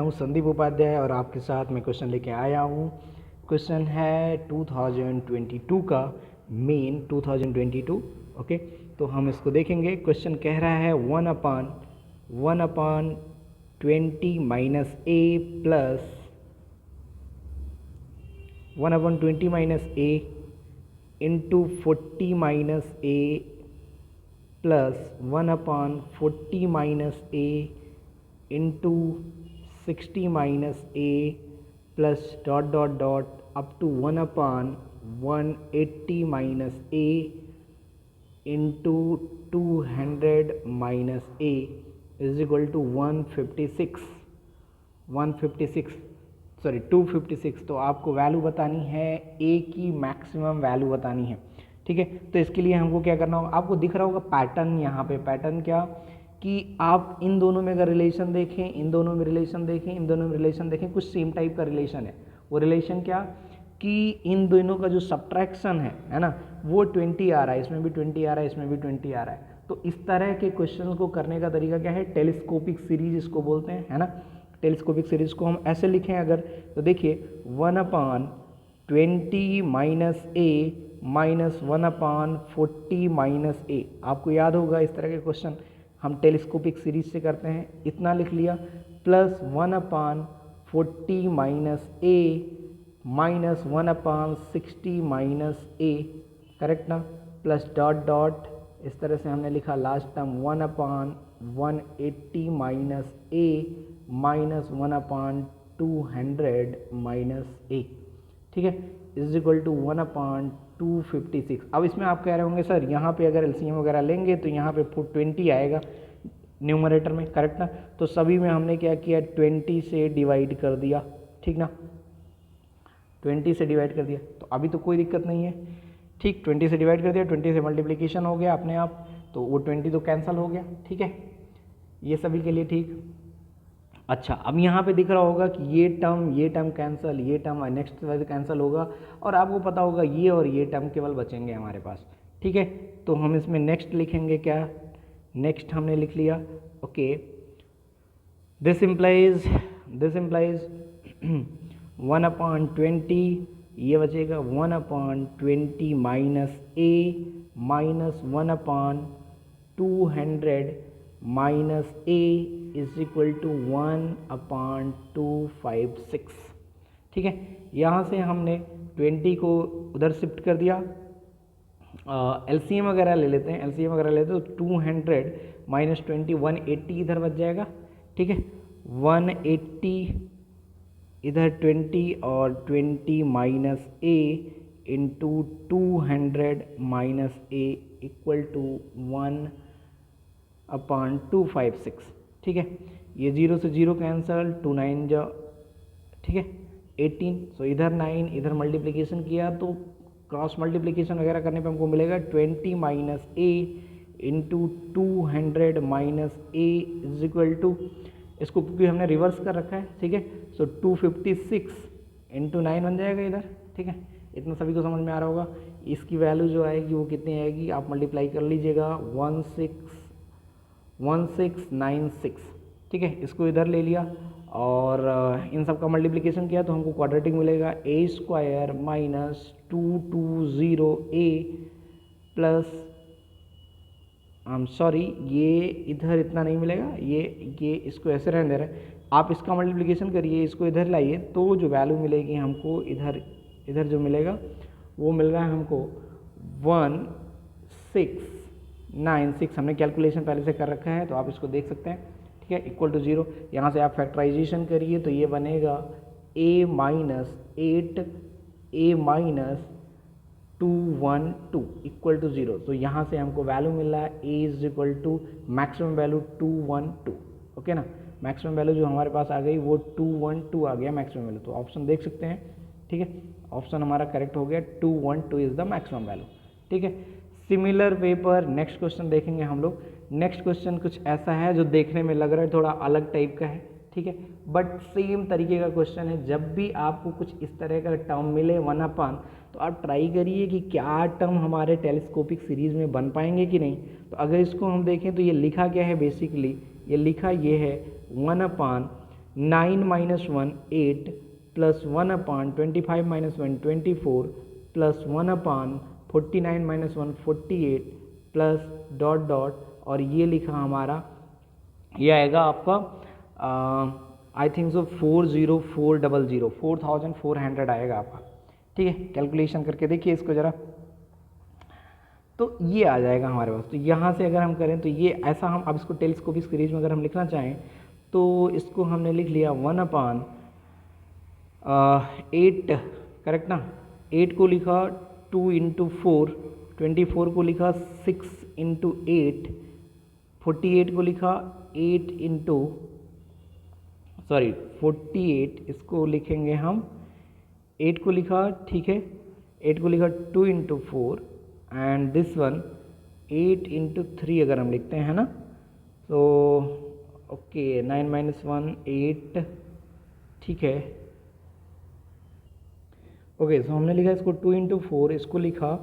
हूँ संदीप उपाध्याय और आपके साथ मैं क्वेश्चन लेके आया हूँ। क्वेश्चन है 2022 का, मेन 2022। ओके, तो हम इसको देखेंगे। क्वेश्चन कह रहा है 1/20 minus a plus 1/20 minus a into 40 minus a plus 1/40 minus a into 60 minus a plus dot dot dot up to 1/180 minus a into 200 minus a is equal to 256। तो आपको value बतानी है, ए की मैक्सिमम वैल्यू बतानी है। ठीक है, तो इसके लिए हमको क्या करना होगा, आपको दिख रहा होगा पैटर्न। यहाँ पे पैटर्न क्या कि आप इन दोनों में अगर रिलेशन देखें, इन दोनों में रिलेशन देखें, कुछ सेम टाइप का रिलेशन है। वो रिलेशन क्या कि इन दोनों का जो सब्ट्रैक्शन है ना, वो 20 आ रहा है, इसमें भी 20 आ रहा है, इसमें भी 20 आ रहा है। तो इस तरह के क्वेश्चन को करने का तरीका क्या है, टेलीस्कोपिक सीरीज इसको बोलते हैं, है ना। टेलीस्कोपिक सीरीज को हम ऐसे लिखें अगर, तो देखिए 1/20 माइनस ए माइनस 1/40 माइनस ए। आपको याद होगा इस तरह के क्वेश्चन हम टेलीस्कोपिक सीरीज से करते हैं। इतना लिख लिया, plus 1/40 minus a minus 1/60 minus A, correct ना, प्लस डॉट डॉट, इस तरह से हमने लिखा last term 1/180 minus a minus 1/200 minus ए। ठीक है, इज इक्वल टू 1/256। अब इसमें आप कह रहे होंगे सर यहाँ पे अगर एलसीएम वगैरह लेंगे तो यहाँ पे 20 आएगा न्यूमरेटर में, करेक्ट ना। तो सभी में हमने क्या किया, 20 से डिवाइड कर दिया, ठीक ना, 20 से डिवाइड कर दिया, तो अभी तो कोई दिक्कत नहीं है। ठीक, 20 से डिवाइड कर दिया, 20 से मल्टीप्लिकेशन हो गया अपने आप, तो वो 20 तो कैंसिल हो गया। ठीक है, ये सभी के लिए ठीक। अच्छा, अब यहाँ पे दिख रहा होगा कि ये टर्म कैंसिल, ये टर्म नेक्स्ट वाले कैंसिल होगा, और आपको पता होगा ये और ये टर्म केवल बचेंगे हमारे पास। ठीक है, तो हम इसमें नेक्स्ट लिखेंगे क्या, नेक्स्ट हमने लिख लिया। ओके, दिस इम्प्लाइज 1/20, ये बचेगा 1/20 minus a minus 1/200 minus a is equal to 1/256। ठीक है, यहाँ से हमने 20 को उधर शिफ्ट कर दिया। एलसीएम वगैरह ले लेते हैं, तो 200 माइनस 20 180 इधर बच जाएगा। ठीक है, 180 इधर 20 और 20 minus a into 200 minus a equal to 1/256। ठीक है, ये 0 से 0 कैंसल, 2 9 जा, ठीक है 18। सो इधर 9, इधर मल्टीप्लिकेशन किया तो क्रॉस मल्टीप्लिकेशन वगैरह करने पे हमको मिलेगा 20 minus a into 200 minus a is equal to, इसको क्योंकि हमने रिवर्स कर रखा है, ठीक है, सो 256 इंटू 9 बन जाएगा इधर। ठीक है, इतना सभी को समझ में आ रहा होगा। इसकी वैल्यू जो आएगी वो कितनी आएगी, आप मल्टीप्लाई कर लीजिएगा, 1696। ठीक है, इसको इधर ले लिया और इन सब का मल्टीप्लिकेशन किया तो हमको क्वाड्रेटिक मिलेगा, a square minus 220a plus, sorry ये इधर इतना नहीं मिलेगा, ये इसको ऐसे रहने दे रहे हैं। आप इसका मल्टीप्लिकेशन करिए, इसको इधर लाइए तो जो वैल्यू मिलेगी हमको इधर जो मिलेगा वो मिल रहा है हमको 1696। हमने कैलकुलेशन पहले से कर रखा है तो आप इसको देख सकते हैं। ठीक है, इक्वल टू 0, यहाँ से आप फैक्टराइजेशन करिए तो ये बनेगा a minus 8 a minus 212 equal to 0। तो यहाँ से हमको वैल्यू मिल रहा है a is equal to maximum value 212। Okay ना, मैक्सिमम वैल्यू जो हमारे पास आ गई वो 212 आ गया मैक्सिमम वैल्यू। तो ऑप्शन देख सकते हैं, ठीक है, ऑप्शन हमारा करेक्ट हो गया, 212 इज द मैक्सिमम वैल्यू। ठीक है, सिमिलर वे पर नेक्स्ट क्वेश्चन देखेंगे हम लोग। नेक्स्ट क्वेश्चन कुछ ऐसा है जो देखने में लग रहा है थोड़ा अलग टाइप का है, ठीक है, बट सेम तरीके का क्वेश्चन है। जब भी आपको कुछ इस तरह का टर्म मिले 1/, तो आप ट्राई करिए कि क्या टर्म हमारे टेलीस्कोपिक सीरीज में बन पाएंगे कि नहीं। तो अगर इसको हम देखें तो ये लिखा क्या है, बेसिकली ये लिखा ये है 1/, 9 माइनस 1 8 प्लस 1 अपान 25 माइनस 1 24 प्लस 1 अपान 49 माइनस 1 48 प्लस डॉट डॉट, और ये लिखा हमारा, ये आएगा आपका आई थिंक सो 40400 4400 आएगा आपका। ठीक है, कैलकुलेशन करके देखिए इसको ज़रा, तो ये आ जाएगा हमारे पास। तो यहाँ से अगर हम करें तो ये ऐसा, हम अब इसको टेलीस्कोपिक सीरीज में अगर हम लिखना चाहें तो इसको हमने लिख लिया 1 अपान 8, करेक्ट ना, 8 को लिखा 2 इंटू 4, 24 को लिखा 6 इंटू 8, 48 को लिखा 8 इंटू 48, इसको लिखेंगे हम 8 को लिखा, ठीक है, 8 को लिखा 2 into 4 and this one 8 into 3 अगर हम लिखते हैं ना, तो ओके 9 माइनस 1 8, ठीक है, ओके। सो हमने लिखा इसको 2 इंटू 4, इसको लिखा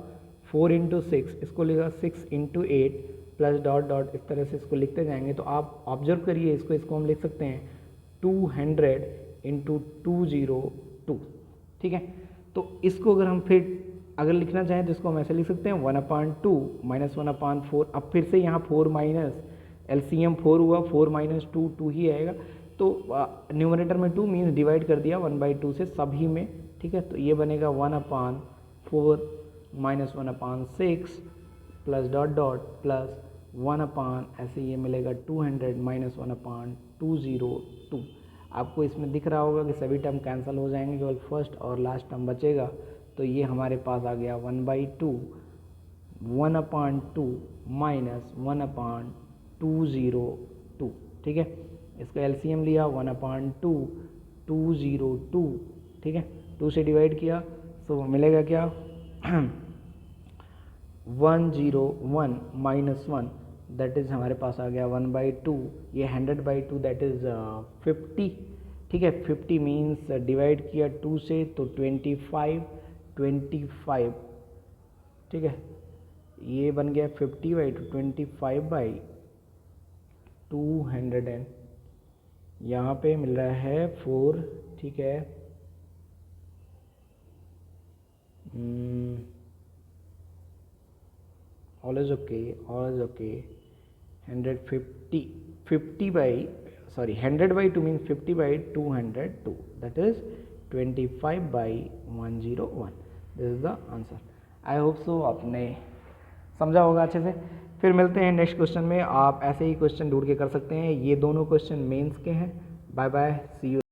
4 इंटू 6, इसको लिखा 6 इंटू 8 प्लस डॉट डॉट, इस तरह से इसको लिखते जाएंगे। तो आप ऑब्जर्व करिए इसको हम लिख सकते हैं 200 इंटू 202, ठीक है। तो इसको अगर हम फिर अगर लिखना चाहें तो इसको हम ऐसे लिख सकते हैं 1/2 माइनस 1/4। अब फिर से यहाँ 4 माइनस एलसीएम 4 हुआ, 4 माइनस 2 2 ही आएगा। तो न्यूमरेटर में 2 मीन्स डिवाइड कर दिया 1/2 से सभी में, ठीक है। तो ये बनेगा 1/4 minus 1/6 plus dot dot plus 1 ऐसे ये मिलेगा 200 माइनस 1/202। आपको इसमें दिख रहा होगा कि सभी टर्म कैंसिल हो जाएंगे, केवल फर्स्ट और लास्ट टर्म बचेगा। तो ये हमारे पास आ गया 1/2 1/2 माइनस 1/202, ठीक है। इसका एलसीएम लिया 1/2 202, ठीक है, 2 से डिवाइड किया तो मिलेगा क्या 101 माइनस 1, दैट इज़ हमारे पास आ गया 1/2, ये 100/2 दैट इज़ 50, ठीक है। 50 मीन्स डिवाइड किया 2 से तो 25, ठीक है, ये बन गया 50/2 25/200 एंड यहाँ पे मिल रहा है 4, ठीक है। All is okay 100/2 means 50/202, that is 25/101। This is the answer. I hope so आपने समझा होगा अच्छे से। फिर मिलते हैं नेक्स्ट क्वेश्चन में। आप ऐसे ही क्वेश्चन ढूंढ के कर सकते हैं, ये दोनों क्वेश्चन मेंस के हैं। Bye bye, see you.